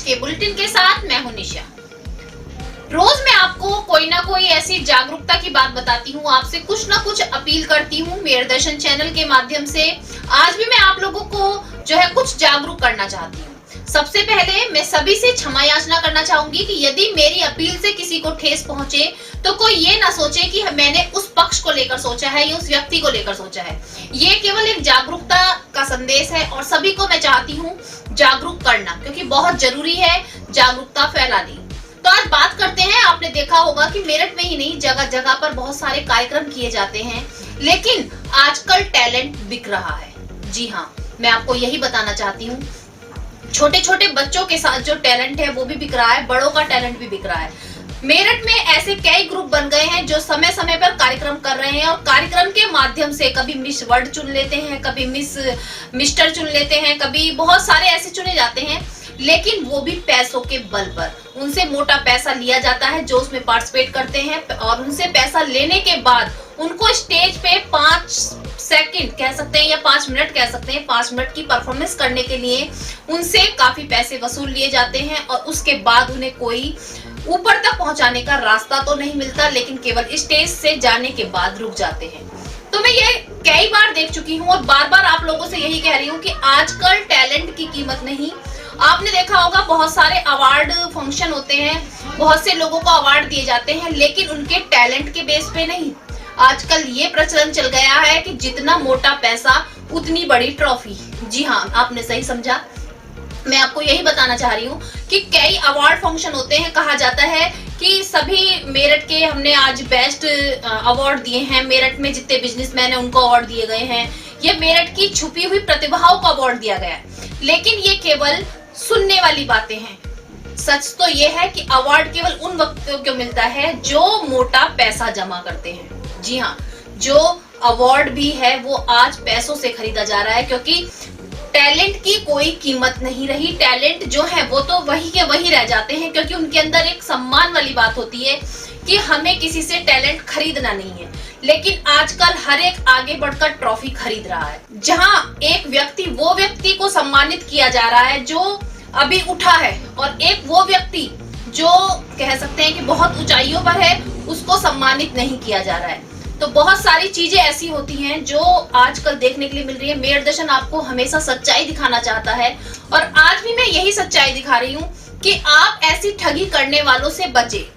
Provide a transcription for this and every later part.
के बुलेटिन के साथ मैं हूं निशा। रोज मैं आपको कोई ना कोई ऐसी जागरूकता की बात बताती हूँ, आपसे कुछ ना कुछ अपील करती हूँ मेरे दर्शन चैनल के माध्यम से। आज भी मैं आप लोगों को जो है कुछ जागरूक करना चाहती हूँ। सबसे पहले मैं सभी से क्षमा याचना करना चाहूंगी कि यदि मेरी अपील से किसी को ठेस पहुंचे तो कोई ये ना सोचे कि मैंने उस पक्ष को लेकर सोचा है या उस व्यक्ति को लेकर सोचा है। ये केवल एक जागरूकता का संदेश है और सभी को मैं चाहती हूँ जागरूक करना, क्योंकि बहुत जरूरी है जागरूकता फैलानी। तो आज बात करते हैं, आपने देखा होगा कि मेरठ में ही नहीं जगह जगह पर बहुत सारे कार्यक्रम किए जाते हैं, लेकिन आजकल टैलेंट बिक रहा है। जी हाँ, मैं आपको यही बताना चाहती हूँ, छोटे छोटे बच्चों के साथ जो टैलेंट है वो भी बिक रहा है, बड़ों का टैलेंट भी बिक रहा है। मेरठ में ऐसे कई ग्रुप बन गए हैं जो समय समय पर कार्यक्रम कर रहे हैं और कार्यक्रम के माध्यम से कभी मिस वर्ल्ड चुन लेते हैं, कभी मिस्टर चुन लेते हैं, कभी बहुत सारे ऐसे चुने जाते हैं, लेकिन वो भी पैसों के बल पर। उनसे मोटा पैसा लिया जाता है जो उसमें पार्टिसिपेट करते हैं और उनसे पैसा लेने के बाद उनको स्टेज पे 5 सेकंड कह सकते हैं या 5 मिनट कह सकते हैं, 5 मिनट की परफॉर्मेंस करने के लिए उनसे काफी पैसे वसूल लिए जाते हैं और उसके बाद उन्हें कोई ऊपर तक पहुंचाने का रास्ता तो नहीं मिलता, लेकिन केवल स्टेज से जाने के बाद रुक जाते हैं। तो मैं ये कई बार देख चुकी हूँ और बार बार आप लोगों से यही कह रही हूँ कि आजकल टैलेंट की कीमत नहीं। आपने देखा होगा बहुत सारे अवार्ड फंक्शन होते हैं, बहुत से लोगों को अवार्ड दिए जाते हैं, लेकिन उनके टैलेंट के बेस पे नहीं। आजकल ये प्रचलन चल गया है कि जितना मोटा पैसा उतनी बड़ी ट्रॉफी। जी हाँ, आपने सही समझा। मैं आपको यही बताना चाह रही हूँ कि कई अवार्ड फंक्शन होते हैं, कहा जाता है कि सभी मेरठ के हमने आज बेस्ट अवार्ड दिए हैं, मेरठ में जितने बिजनेसमैन हैं उनको अवार्ड दिए गए हैं, ये मेरठ की छुपी हुई प्रतिभाओं को अवार्ड दिया गया है। लेकिन ये केवल सुनने वाली बातें हैं। सच तो ये है कि अवार्ड केवल उन व्यक्तियों को मिलता है जो मोटा पैसा जमा करते हैं। जी हाँ, जो अवार्ड भी है वो आज पैसों से खरीदा जा रहा है, क्योंकि टैलेंट की कोई कीमत नहीं रही। टैलेंट जो है वो तो वही के वही रह जाते हैं, क्योंकि उनके अंदर एक सम्मान वाली बात होती है कि हमें किसी से टैलेंट खरीदना नहीं है। लेकिन आजकल हर एक आगे बढ़कर ट्रॉफी खरीद रहा है, जहां एक व्यक्ति वो व्यक्ति को सम्मानित किया जा रहा है जो अभी उठा है और एक वो व्यक्ति जो कह सकते हैं कि बहुत ऊंचाइयों पर है उसको सम्मानित नहीं किया जा रहा है। तो बहुत सारी चीजें ऐसी होती हैं जो आजकल देखने के लिए मिल रही है। मेरठ दर्शन आपको हमेशा सच्चाई दिखाना चाहता है और आज भी मैं यही सच्चाई दिखा रही हूँ कि आप ऐसी ठगी करने वालों से बचे।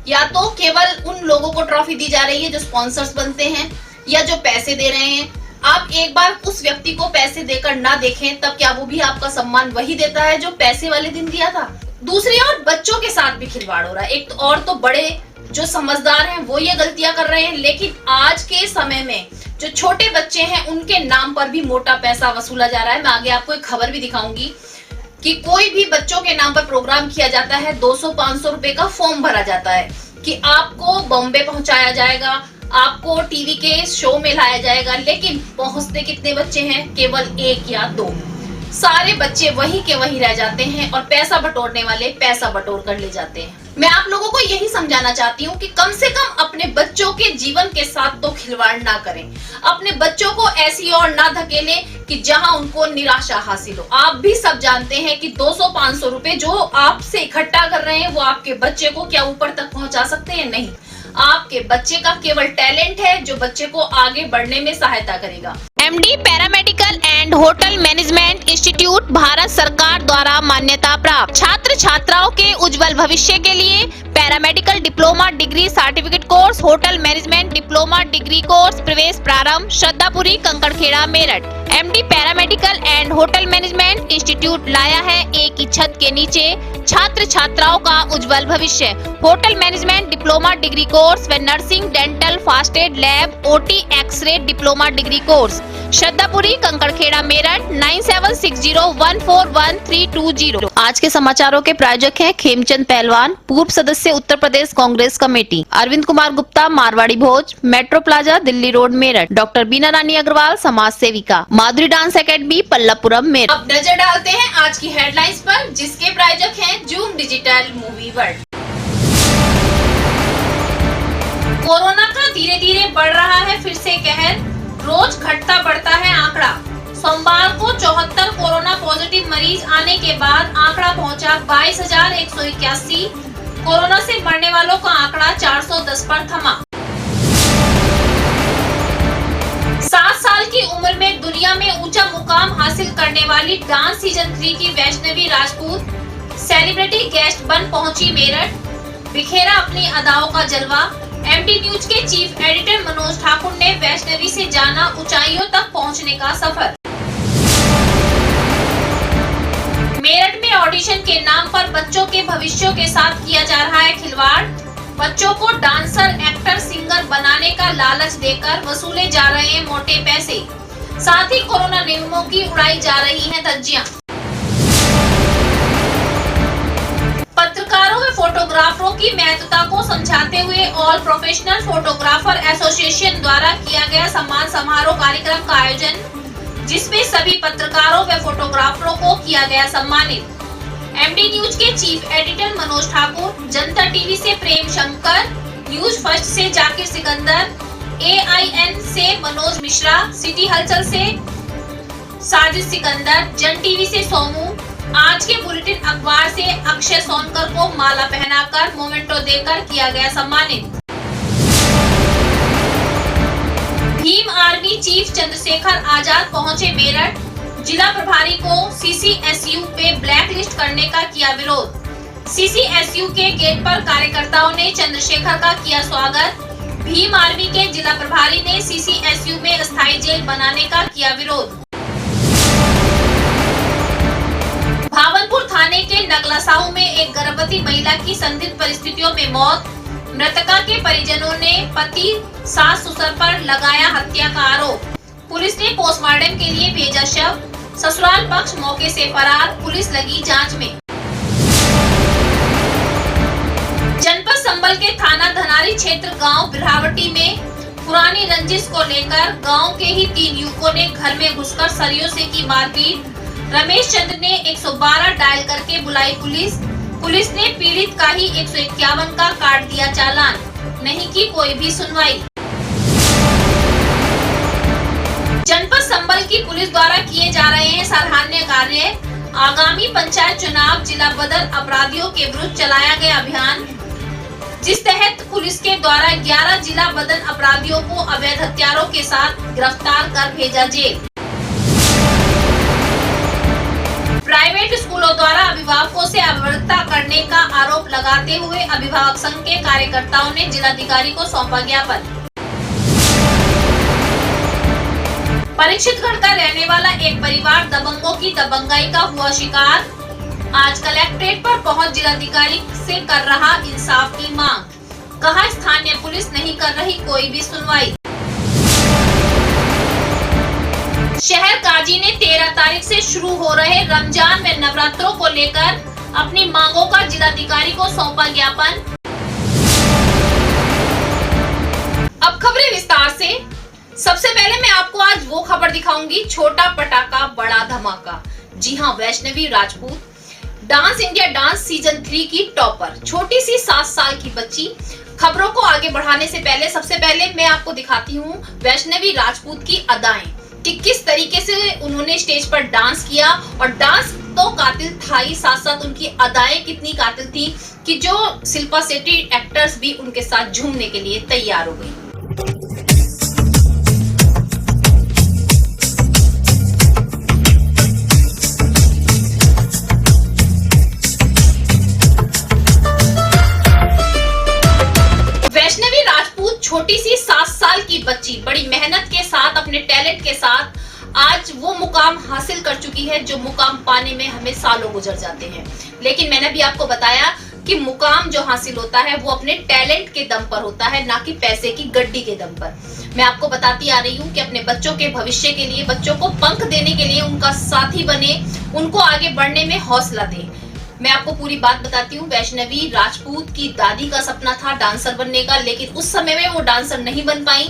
या तो केवल उन लोगों को ट्रॉफी दी जा रही है जो स्पॉन्सर्स बनते हैं या जो पैसे दे रहे हैं। आप एक बार उस व्यक्ति को पैसे देकर ना देखें, तब क्या वो भी आपका सम्मान वही देता है जो पैसे वाले दिन दिया था? दूसरी ओर बच्चों के साथ भी खिलवाड़ हो रहा है। एक तो और तो बड़े जो समझदार हैं वो ये गलतियां कर रहे हैं, लेकिन आज के समय में जो छोटे बच्चे हैं उनके नाम पर भी मोटा पैसा वसूला जा रहा है। मैं आगे आपको एक खबर भी दिखाऊंगी कि कोई भी बच्चों के नाम पर प्रोग्राम किया जाता है, 200-500 रुपए का फॉर्म भरा जाता है कि आपको बॉम्बे पहुंचाया जाएगा, आपको टीवी के शो में लाया जाएगा, लेकिन पहुंचते कितने बच्चे हैं? केवल 1 या 2। सारे बच्चे वही के वही रह जाते हैं और पैसा बटोरने वाले पैसा बटोर कर ले जाते हैं। मैं आप लोगों को यही समझाना चाहती हूँ कि कम से कम अपने बच्चों के जीवन के साथ तो खिलवाड़ ना करें। अपने बच्चों को ऐसी और ना धकेलें कि जहां उनको निराशा हासिल हो। आप भी सब जानते हैं कि 200-500 रुपए जो आपसे इकट्ठा कर रहे हैं वो आपके बच्चे को क्या ऊपर तक पहुंचा सकते हैं? नहीं। आपके बच्चे का केवल टैलेंट है जो बच्चे को आगे बढ़ने में सहायता करेगा। MD paramedical and hotel management institute Bharat सरकार द्वारा मान्यता प्राप्त। छात्र छात्राओं के उज्जवल भविष्य के लिए paramedical diploma degree certificate course, hotel management diploma degree course प्रवेश प्रारंभ। Shraddhapuri, Kankarkhera, Meerut. MD paramedical and hotel management institute लाया है एक ही छत के नीचे छात्र छात्राओं का उज्जवल भविष्य। Hotel management diploma degree course व nursing, dental, first, lab, OT, x ray diploma degree course. Shraddhapuri, Kankarkhera, Meerut. 9760141320। आज के समाचारों के प्रायोजक हैं खेमचंद पहलवान, पूर्व सदस्य Uttar Pradesh Congress committee, Arvind Kumar Gupta, Marwari Bhoj, metro plaza, Delhi road, Meerut, doctor Bina Rani Agrawal, समाज सेविका, माधुरी डांस एकेडमी, पल्लवपुरम, मेरठ। अब नजर डालते हैं आज की हेडलाइंस पर, जिसके प्रायोजक हैं zoom digital movie world. Corona का धीरे धीरे बढ़ रहा है फिर से कहर, रोज घटता बढ़ता है आंकड़ा। सोमवार को 74 कोरोना पॉजिटिव मरीज आने के बाद आंकड़ा पहुंचा 22,181। कोरोना से मरने वालों का आंकड़ा 410 पर थमा। 7 साल की उम्र में दुनिया में ऊंचा मुकाम हासिल करने वाली डांस सीजन 3 की वैष्णवी राजपूत सेलिब्रिटी गेस्ट बन पहुंची मेरठ। बिखेरा अपनी अदाओं का जलवा। एमडी न्यूज के चीफ एडिटर मनोज ठाकुर ने वैष्णवी से जाना ऊंचाइयों तक पहुंचने का सफर। मेरठ में ऑडिशन के नाम पर बच्चों के भविष्यों के साथ किया जा रहा है खिलवाड़। बच्चों को डांसर, एक्टर, सिंगर बनाने का लालच देकर वसूले जा रहे हैं मोटे पैसे। साथ ही कोरोना नियमों की उड़ाई जा रही हैं धज्जियां। पत्रकारों व फोटोग्राफरों की महत्वता को समझाते हुए ऑल प्रोफेशनल फोटोग्राफर एसोसिएशन द्वारा किया गया सम्मान समारोह कार्यक्रम का आयोजन, जिसमें सभी पत्रकारों व फोटोग्राफरों को किया गया सम्मानित। एमडी न्यूज के चीफ एडिटर मनोज ठाकुर, जनता टीवी से प्रेम शंकर, न्यूज फर्स्ट से जाकिर सिकंदर, AIN से मनोज मिश्रा, सिटी हलचल से साजिद सिकंदर, जन टीवी से सोमू, आज के बुलेटिन अखबार से अक्षय सोनकर को माला पहनाकर मोमेंटो देकर किया गया सम्मानित। भीम आर्मी चीफ चंद्रशेखर आजाद पहुंचे मेरठ। जिला प्रभारी को CCSU पे ब्लैक लिस्ट करने का किया विरोध। CCSU के गेट पर कार्यकर्ताओं ने चंद्रशेखर का किया स्वागत। भीम आर्मी के जिला प्रभारी ने CCSU में अस्थायी जेल बनाने का किया विरोध। भावलपुर थाने के नगलासाऊ में एक गर्भवती महिला की संदिग्ध परिस्थितियों में मौत। मृतका के परिजनों ने पति, सास ससुर पर लगाया हत्या का आरोप। पुलिस ने पोस्टमार्टम के लिए भेजा शव। ससुराल पक्ष मौके से फरार, पुलिस लगी जांच में। जनपद संभल के थाना धनारी क्षेत्र गांव बिरहावटी में पुरानी रंजिश को लेकर गांव के ही 3 युवकों ने घर में घुसकर सरियों से की मारपीट। रमेश चंद्र ने 112 डायल करके बुलाई पुलिस। पुलिस ने पीड़ित का ही 151 का काट दिया चालान, नहीं की कोई भी सुनवाई। जनपद संभल की पुलिस द्वारा किए जा रहे हैं सराहनीय कार्य। आगामी पंचायत चुनाव जिला बदर अपराधियों के विरुद्ध चलाया गया अभियान, जिस तहत पुलिस के द्वारा 11 जिला बदर अपराधियों को अवैध हथियारों के साथ गिरफ्तार कर भेजा जेल। प्राइवेट स्कूलों द्वारा अभिभावकों से अवहेलना करने का आरोप लगाते हुए अभिभावक संघ के कार्यकर्ताओं ने जिलाधिकारी को सौंपा ज्ञापन। परीक्षितगढ़ का रहने वाला एक परिवार दबंगों की दबंगाई का हुआ शिकार। आज कलेक्ट्रेट पर पहुंच जिलाधिकारी से कर रहा इंसाफ की मांग। कहा स्थानीय पुलिस नहीं कर रही कोई भी सुनवाई। शहर काजी ने 13 तारीख से शुरू हो रहे रमजान में नवरात्रों को लेकर अपनी मांगों का जिलाधिकारी को सौंपा ज्ञापन। अब खबरें विस्तार से। सबसे पहले मैं आपको आज वो खबर दिखाऊंगी, छोटा पटाखा बड़ा धमाका। जी हाँ, Vaishnavi Rajput dance India dance season 3 की टॉपर, छोटी सी 7 साल की बच्ची। खबरों को आगे बढ़ाने से पहले सबसे पहले मैं आपको दिखाती हूँ वैष्णवी राजपूत की अदाएं, कि किस तरीके से उन्होंने स्टेज पर डांस किया। और डांस तो कातिल था ही, साथ साथ उनकी अदाएं कितनी कातिल थी कि जो शिल्पा शेट्टी एक्टर्स भी उनके साथ झूमने के लिए तैयार हो गई। वैष्णवी राजपूत छोटी सी 7 साल की बच्ची बड़ी मेहनत के साथ, अपने टैलेंट के साथ आज वो मुकाम हासिल कर चुकी है जो मुकाम पाने में हमें सालों गुजर जाते हैं। लेकिन मैंने भी आपको बताया कि मुकाम जो हासिल होता है वो अपने टैलेंट के दम पर होता है, ना कि पैसे की गड्डी के दम पर। मैं आपको बताती आ रही हूँ कि अपने बच्चों के भविष्य के लिए, बच्चों को पंख देने के लिए उनका साथी बने, उनको आगे बढ़ने में हौसला दें। मैं आपको पूरी बात बताती हूँ। वैष्णवी राजपूत की दादी का सपना था डांसर बनने का, लेकिन उस समय में वो डांसर नहीं बन पाई,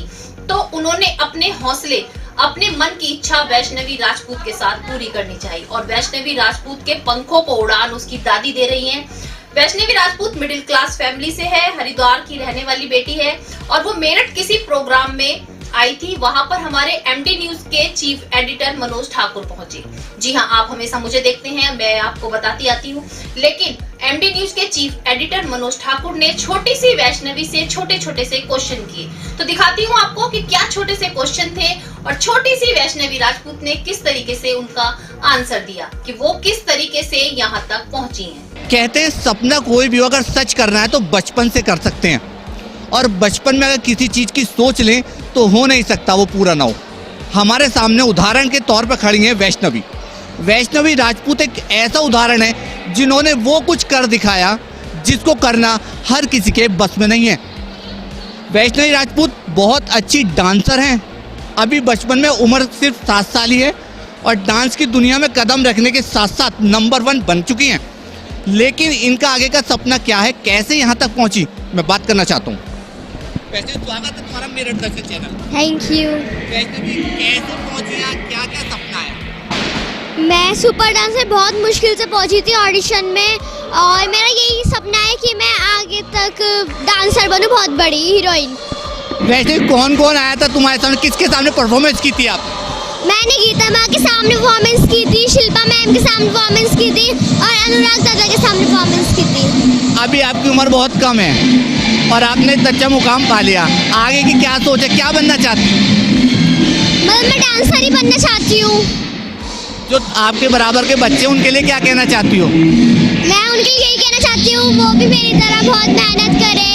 तो उन्होंने अपने हौसले, अपने मन की इच्छा वैष्णवी राजपूत के साथ पूरी करनी चाहिए। और वैष्णवी राजपूत के पंखों को उड़ान उसकी दादी दे रही हैं। Vaishnavi Rajput middle class family से है, हरिद्वार की रहने वाली बेटी है और वो मेरठ किसी प्रोग्राम में आई थी, वहां पर हमारे एमडी न्यूज के चीफ एडिटर मनोज ठाकुर पहुंचे। जी हाँ, आप हमेशा मुझे देखते हैं, मैं आपको बताती आती हूँ, लेकिन एमडी न्यूज के चीफ एडिटर मनोज ठाकुर ने छोटी सी वैष्णवी से छोटे छोटे से क्वेश्चन किए। तो दिखाती हूँ आपको कि क्या छोटे से क्वेश्चन थे और छोटी सी वैष्णवी राजपूत ने किस तरीके से उनका आंसर दिया, कि वो किस तरीके से यहाँ तक पहुंची हैं। कहते हैं सपना कोई भी हो, अगर सच करना है तो बचपन से कर सकते हैं, और बचपन में अगर किसी चीज़ की सोच लें तो हो नहीं सकता वो पूरा ना हो। हमारे सामने उदाहरण के तौर पर खड़ी है वैष्णवी। वैष्णवी राजपूत एक ऐसा उदाहरण है जिन्होंने वो कुछ कर दिखाया जिसको करना हर किसी के बस में नहीं है। वैष्णवी राजपूत बहुत अच्छी डांसर हैं। अभी बचपन में उम्र सिर्फ 7 साल ही है और डांस की दुनिया में कदम रखने के साथ साथ नंबर 1 बन चुकी हैं। लेकिन इनका आगे का सपना क्या है, कैसे यहाँ तक पहुँची, मैं बात करना चाहता हूँ। वैसे स्वागत है तुम्हारा Meerut Darshan channel. Thank you. Vaishnavi कैसे पहुँची यहाँ, क्या क्या सपना है? मैं सुपर डांस में बहुत मुश्किल से पहुंची थी ऑडिशन में, और मेरा यही सपना है कि मैं आगे तक डांसर बनूं, बहुत बड़ी हीरोइन। वैसे कौन कौन आया था तुम्हारे सामने, किसके सामने परफॉर्मेंस की थी आप? मैंने गीता माँ के सामने परफॉर्मेंस की थी, शिल्पा मैम के सामने परफॉर्मेंस की थी और अनुराग दादा के सामने परफॉर्मेंस की थी। अभी आपकी उम्र बहुत कम है और आपने इतना अच्छा मुकाम पा लिया, आगे की क्या सोच है, क्या बनना चाहती हो? मतलब मैं डांसर ही बनना चाहती हूँ। जो आपके बराबर के बच्चे उनके लिए क्या कहना चाहती हो? मैं उनके लिए यही कहना चाहती हूँ, वो भी मेरी तरह बहुत मेहनत करे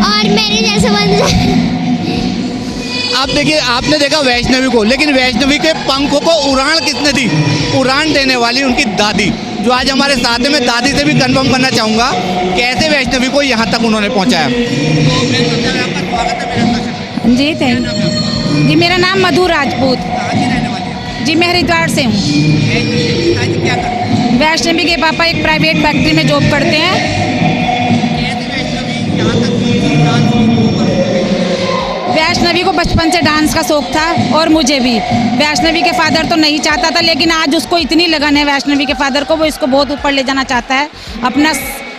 और मेरे जैसे बन जाए। आप देखिए, आपने देखा वैष्णवी को, लेकिन वैष्णवी के पंखों को उड़ान किसने दी? उड़ान देने वाली उनकी दादी, जो आज हमारे साथ है। मैं दादी से भी कंफर्म करना चाहूँगा कैसे वैष्णवी को यहाँ तक उन्होंने पहुँचाया। जी थैंक जी। मेरा नाम मधु राजपूत जी, मैं हरिद्वार से हूँ। वैष्णवी के पापा एक प्राइवेट फैक्ट्री में जॉब करते हैं। वैष्णवी को बचपन से डांस का शौक था और मुझे भी। वैष्णवी के फादर तो नहीं चाहता था, लेकिन आज उसको इतनी लगन है वैष्णवी के फादर को, वो इसको बहुत ऊपर ले जाना चाहता है।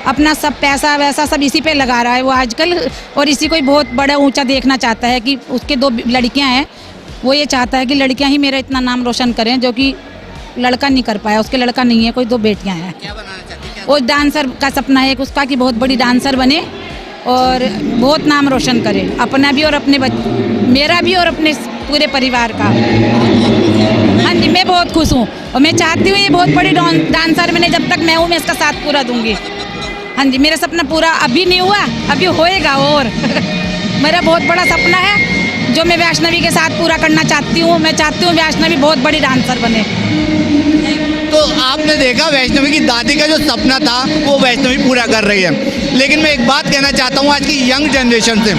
अपना सब पैसा वैसा सब इसी पे लगा रहा है वो आजकल, और इसी को ही बहुत बड़ा ऊंचा देखना चाहता है। कि उसके 2 लड़कियां हैं, वो ये चाहता है कि लड़कियां ही मेरा इतना नाम रोशन करें, जो कि लड़का नहीं कर पाया। उसके लड़का नहीं है, कोई 2 बेटियां हैं। क्या बनाना चाहती है? वो डांसर का सपना है उसका, कि बहुत बड़ी डांसर बने और बहुत नाम रोशन करे, अपना भी और अपने मेरा भी और अपने पूरे परिवार का। हाँ जी, मैं बहुत खुश हूँ और मैं चाहती हूँ ये बहुत बड़ी डांसर बने। जब तक मैं हूँ मैं इसका साथ पूरा दूंगी। हाँ जी, मेरा सपना पूरा अभी नहीं हुआ, अभी होएगा और मेरा बहुत बड़ा सपना है जो मैं वैष्णवी के साथ पूरा करना चाहती हूँ। मैं चाहती हूँ वैष्णवी बहुत बड़ी डांसर बने। तो आपने देखा वैष्णवी की दादी का जो सपना था वो वैष्णवी पूरा कर रही है। लेकिन मैं एक बात कहना चाहता हूँ आज की यंग जनरेशन से,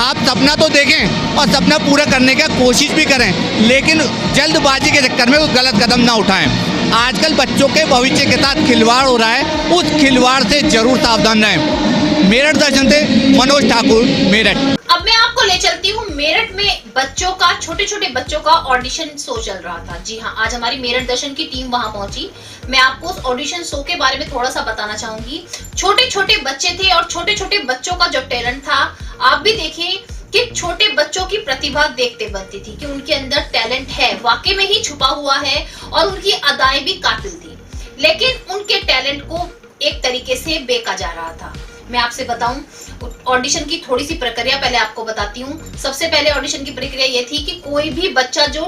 आप सपना तो देखें और सपना पूरा करने की कोशिश भी करें, लेकिन जल्दबाजी के चक्कर में कोई गलत कदम ना उठाएं। आजकल बच्चों के भविष्य के साथ खिलवाड़ हो रहा है, उस खिलवाड़ से जरूर सावधान रहें। मेरठ दर्शन से मनोज ठाकुर, मेरठ। अब मैं आपको ले चलती हूँ मेरठ में बच्चों का, छोटे छोटे बच्चों का ऑडिशन शो चल रहा था। जी हाँ, आज हमारी मेरठ दर्शन की टीम वहां पहुंची। मैं आपको उस ऑडिशन शो के बारे में थोड़ा सा बताना चाहूंगी। छोटे छोटे बच्चे थे और छोटे छोटे बच्चों का जो टैलेंट था, आप भी देखिए कि छोटे बच्चों की प्रतिभा देखते बनती थी कि उनके अंदर टैलेंट है, वाकई में ही छुपा हुआ है, और उनकी अदाएं भी कातिल थी। लेकिन उनके टैलेंट को एक तरीके से बेचा जा रहा था। मैं आपसे बताऊं, ऑडिशन की थोड़ी सी प्रक्रिया पहले आपको बताती हूँ। सबसे पहले ऑडिशन की प्रक्रिया ये थी कि कोई भी बच्चा जो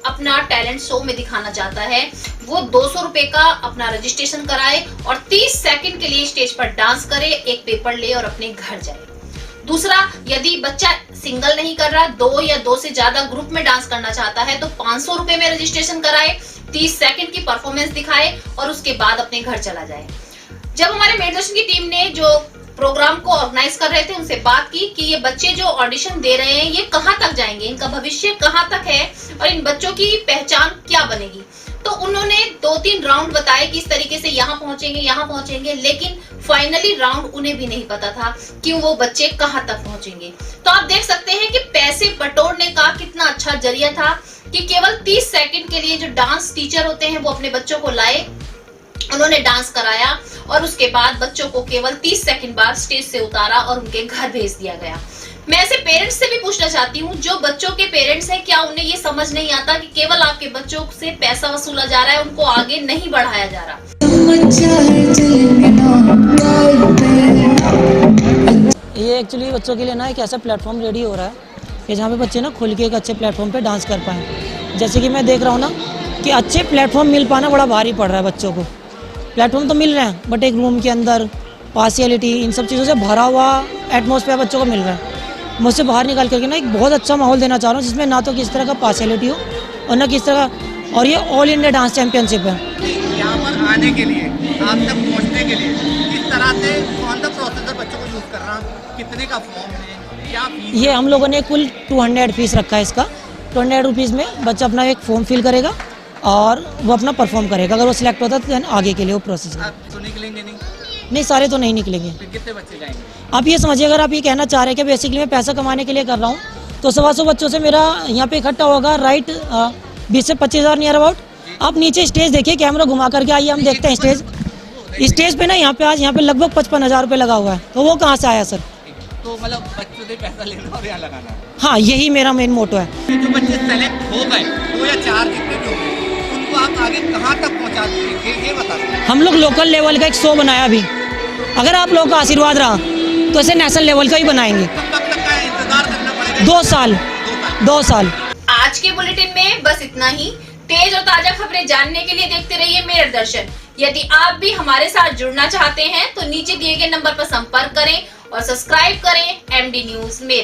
अपना टैलेंट शो में दिखाना चाहता है, वो 200 रुपए का अपना रजिस्ट्रेशन कराए और 30 सेकंड के लिए स्टेज पर डांस करे, एक पेपर ले और अपने घर जाए। दूसरा, यदि बच्चा सिंगल नहीं कर रहा, 2 या 2 से ज्यादा ग्रुप में डांस करना चाहता है, तो 500 रुपए में रजिस्ट्रेशन कराए, 30 सेकंड की परफॉर्मेंस दिखाए और उसके बाद अपने घर चला जाए। जब हमारे मेरठ दर्शन की टीम ने जो प्रोग्राम को ऑर्गेनाइज कर रहे थे उनसे बात की कि ये बच्चे जो ऑडिशन दे रहे हैं ये कहाँ तक जाएंगे, इनका भविष्य कहाँ तक है और इन बच्चों की पहचान क्या बनेगी, तो उन्होंने 2-3 राउंड बताए कि इस तरीके से यहाँ पहुंचेंगे, लेकिन फाइनली राउंड उन्हें भी नहीं पता था कि वो बच्चे कहाँ तक पहुंचेंगे। तो आप देख सकते हैं कि पैसे बटोरने का कितना अच्छा जरिया था कि केवल 30 सेकंड के लिए जो डांस टीचर होते हैं वो अपने बच्चों को लाए, उन्होंने डांस कराया और उसके बाद बच्चों को केवल 30 सेकंड बाद स्टेज से उतारा और उनके घर भेज दिया गया। मैं ऐसे पेरेंट्स से भी पूछना चाहती हूँ जो बच्चों के पेरेंट्स हैं, क्या उन्हें ये समझ नहीं आता कि केवल आपके बच्चों से पैसा वसूला जा रहा है, उनको आगे नहीं बढ़ाया जा रहा। ये एक्चुअली बच्चों के लिए ना एक ऐसा प्लेटफॉर्म रेडी हो रहा है कि जहाँ पे बच्चे ना खुल के एक अच्छे प्लेटफॉर्म पे डांस कर पाएँ। जैसे कि मैं देख रहा हूँ ना कि अच्छे प्लेटफॉर्म मिल पाना बड़ा भारी पड़ रहा है बच्चों को। प्लेटफॉर्म तो मिल रहे हैं बट एक रूम के अंदर पार्शियलिटी इन सब चीज़ों से भरा हुआ एटमॉस्फेयर बच्चों को मिल रहा है। मुझसे बाहर निकल करके ना एक बहुत अच्छा माहौल देना चाह रहा हूँ जिसमें ना तो किस तरह का पार्शियलिटी हो और ना किस तरह, और ये ऑल इंडिया डांस चैंपियनशिप है। यहाँ पर आने के लिए, आप तक पहुँचने के लिए किस तरह से कौन सा प्रोसेस है बच्चों को यूज़ करना, कितने का फॉर्म है, क्या फीस? ये हम लोगों ने कुल 200 फीस रखा है इसका। 200 रुपीज़ में बच्चा अपना एक फॉर्म फिल करेगा और वो अपना परफॉर्म करेगा। अगर वो सिलेक्ट होता है तो आगे के लिए वो प्रोसेस है। आप तो निकलेंगे नहीं, सारे तो नहीं निकलेंगे। फिर कितने बच्चे जाएंगे? आप ये समझिए, अगर आप ये कहना चाह रहे हैं कि बेसिकली मैं पैसा कमाने के लिए कर रहा हूँ तो 125 बच्चों से मेरा यहाँ पे इकट्ठा होगा राइट 20 से 25,000 नियर अबाउट। आप नीचे स्टेज देखिए, कैमरा घुमा करके आइए, हम देखते हैं स्टेज पे ना यहाँ पे आज यहाँ पे लगभग 55,000 रुपये लगा हुआ है। तो वो कहाँ से आया सर? तो मतलब बच्चों से पैसा लेना और यहाँ लगाना। हाँ, यही मेरा मेन मोटो है। जो बच्चे सेलेक्ट हो गए 2 या 4 जितने भी हो गए, उनको आप आगे कहाँ तक पहुँचा देंगे ये बता दें। हम लोग लोकल लेवल का एक शो बनाया अभी, अगर आप लोगों का आशीर्वाद रहा तो इसे नेशनल लेवल का ही बनाएंगे। कब तक का इंतजार करना पड़ेगा? 2 साल। 2 साल। आज के बुलेटिन में बस इतना ही। तेज और ताजा खबरें जानने के लिए देखते रहिए मेरठ दर्शन। यदि आप भी हमारे साथ जुड़ना चाहते हैं तो नीचे दिए गए नंबर पर संपर्क करें और सब्सक्राइब करें MD न्यूज मेरठ।